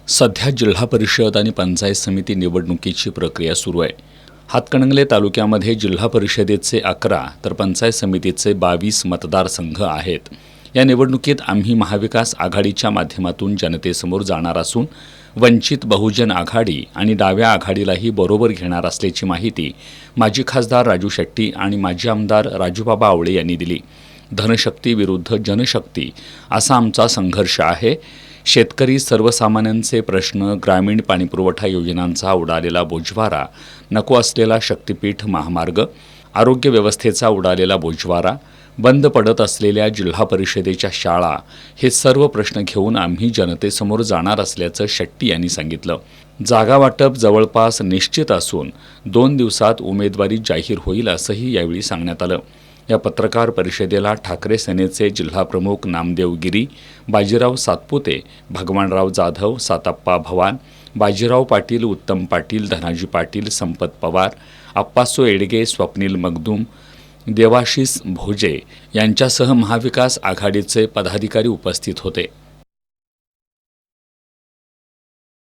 सध्या जिल्हा परिषद आणि पंचायत समिती निवडणुकीची प्रक्रिया सुरू आहे. हातकणंगले तालुक्यामध्ये जिल्हा परिषदेचे 11 तर पंचायत समितीचे 22 मतदारसंघ आहेत. या निवडणुकीत आम्ही महाविकास आघाडीच्या माध्यमातून जनतेसमोर जाणार असून वंचित बहुजन आघाडी आणि डाव्या आघाडीलाही बरोबर घेणार असल्याची माहिती माजी खासदार राजू शेट्टी आणि माजी आमदार राजूबाबा आवळे यांनी दिली. धनशक्ती विरुद्ध जनशक्ती असा आमचा संघर्ष आहे. शेतकरी, सर्वसामान्यांचे प्रश्न, ग्रामीण पाणीपुरवठा योजनांचा उडालेला बोजवारा, नको असलेला शक्तीपीठ महामार्ग, आरोग्य व्यवस्थेचा उडालेला बोजवारा, बंद पडत असलेल्या जिल्हा परिषदेच्या शाळा हे सर्व प्रश्न घेऊन आम्ही जनतेसमोर जाणार असल्याचं शेट्टी यांनी सांगितलं. जागा वाटप जवळपास निश्चित असून 2 दिवसात उमेदवारी जाहीर होईल असंही यावेळी सांगण्यात आलं. या पत्रकार परिषदेला ठाकरे सेनेचे जिल्हाप्रमुख नामदेव गिरी, बाजीराव सातपुते, भगवानराव जाधव, साताप्पा भवान, बाजीराव पाटील, उत्तम पाटील, धनाजी पाटील, संपत पवार, अप्पासो एडगे, स्वप्नील मगदूम, देवाशीष भोजे यांच्यासह महाविकास आघाडीचे पदाधिकारी उपस्थित होते.